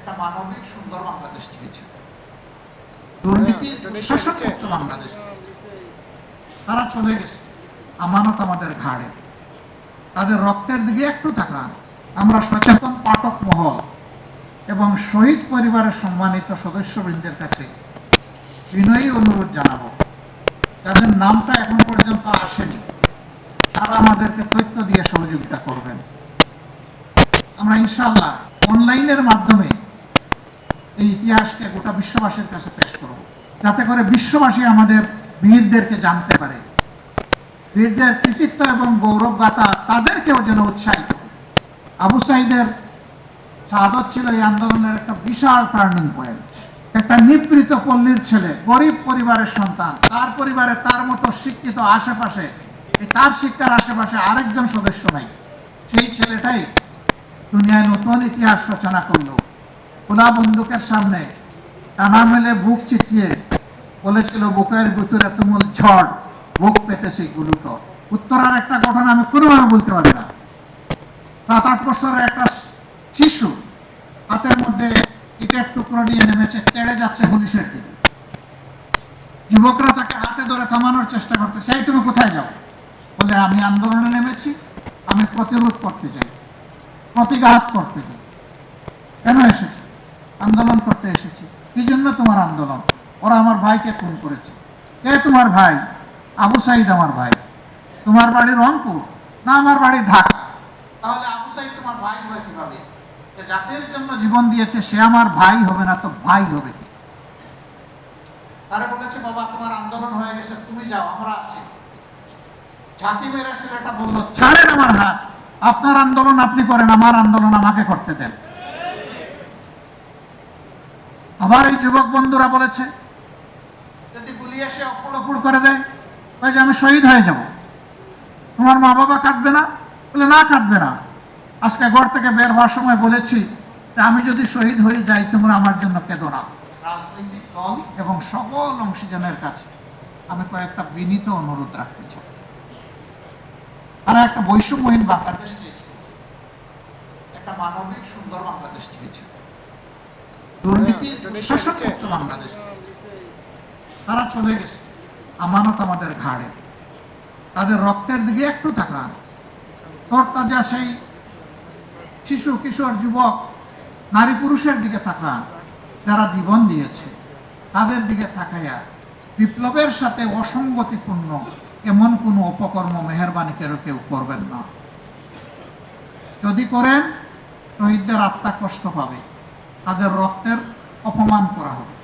একটা মানবিক সুন্দর বাংলাদেশ চেয়েছিল, দুর্নীতি শাসনমুক্ত বাংলাদেশ। তারা চলে গেছে, আমানত আমাদের ঘাড়ে। তাদের রক্তের দিকে একটু তাকান। আমরা সচেতন পাঠক মহল এবং শহীদ পরিবারের সম্মানিত সদস্যবৃন্দের কাছে বিনয়ী অনুরোধ জানাবো, যাদের নামটা এখন পর্যন্ত আসেনি, তারা আমাদেরকে তথ্য দিয়ে সহযোগিতা করবেন। আমরা ইনশাআল্লাহ অনলাইনের মাধ্যমে এই ইতিহাসকে গোটা বিশ্ববাসীর কাছে পেশ করব, যাতে করে বিশ্ববাসী আমাদের বীরদেরকে জানতে পারে, বীরদের কৃতিত্ব এবং গৌরবগাথা তাদেরকেও যেন উৎসাহিত করে। আবু সাঈদের শাহাদত ছিল এই আন্দোলনের একটা বিশাল টার্নিং পয়েন্ট। একটা নিবৃত পল্লীর ছেলে, গরিব পরিবারের সন্তান, তার পরিবারে তার মতো শিক্ষিত আশেপাশে, তার শিক্ষার আশেপাশে আরেকজন সদস্য নাই। সেই ছেলেটাই দুনিয়ায় নতুন ইতিহাস রচনা করলো। খোলা বন্দুকের সামনে টানা মেলে বুক চিটিয়ে বলেছিল, বুকের ভিতরে তুমুল ঝড়, বুক পেতেছে গুলুটো। উত্তরার একটা ঘটনা আমি কোনোভাবে বলতে পারি না। 7-8 বছরের একটা শিশু হাতের মধ্যে ইটের টুকরো নিয়ে নেমেছে, তেড়ে যাচ্ছে পুলিশের দিকে। যুবকরা তাকে হাতে ধরে থামানোর চেষ্টা করতেছে, এই তুমি কোথায় যাও? বলে, আমি আন্দোলনে নেমেছি, আমি প্রতিরোধ করতে চাই, প্রতিঘাত করতে চাই। কেন এসেছি? আন্দোলন করতে এসেছি। কি জন্য তোমার আন্দোলন? ওরা আমার ভাইকে খুন করেছে। কে তোমার ভাই? আবু সাঈদ আমার ভাই। তোমার বাড়ি রংপুর? না, আমার বাড়ি ঢাকা। তাহলে আবু সাঈদ তোমার ভাই হয় কিভাবে? জাতির জন্য জীবন দিয়েছে, সে আমার ভাই হবে না তো ভাই হবে কি? তারা বলেছে, বাবা তোমার আন্দোলন হয়ে গেছে, তুমি যাও, আমরা আছি। ঝাঁকি মেরে ছেলেটা বললো, ছাড়েন আমার হাত, আপনার আন্দোলন আপনি করেন, আমার আন্দোলন আমাকে করতে দেন। আবার এই যুবক বন্ধুরা বলেছে, যদি গুলি এসে অফুড় করে দেয়, যে আমি শহীদ হয়ে যাব, তোমার মা বাবা কাঁদবে না? বলে, না, কাঁদবে না। আজকে ঘর থেকে বের হওয়ার সময় বলেছি, আমি যদি শহীদ হয়ে যাই, তোমরা আমার জন্য কেঁদো না। রাজনৈতিক দল এবং সকল অংশীজনের কাছে আমি কয়েকটা বিনীত অনুরোধ রাখতে চাই। তারা একটা বৈষম্যহীন বাংলাদেশ চেয়েছিল, একটা মানবিক সুন্দর বাংলাদেশ চেয়েছিল, দুর্নীতি শাসনমুক্ত বাংলাদেশ। তারা চলে গেছে, আমানত আমাদের ঘাড়ে। তাদের রক্তের দিকে একটু তাকান। তরতাজা সেই শিশু, কিশোর, যুবক, নারী, পুরুষের দিকে তাকান, যারা জীবন দিয়েছে। তাদের দিকে তাকাইয়া বিপ্লবের সাথে অসঙ্গতিপূর্ণ এমন কোনো অপকর্ম মেহেরবানি কেউ করবেন না। যদি করেন, শহীদদের আত্মা কষ্ট পাবে, তাদের রক্তের অপমান করা হবে।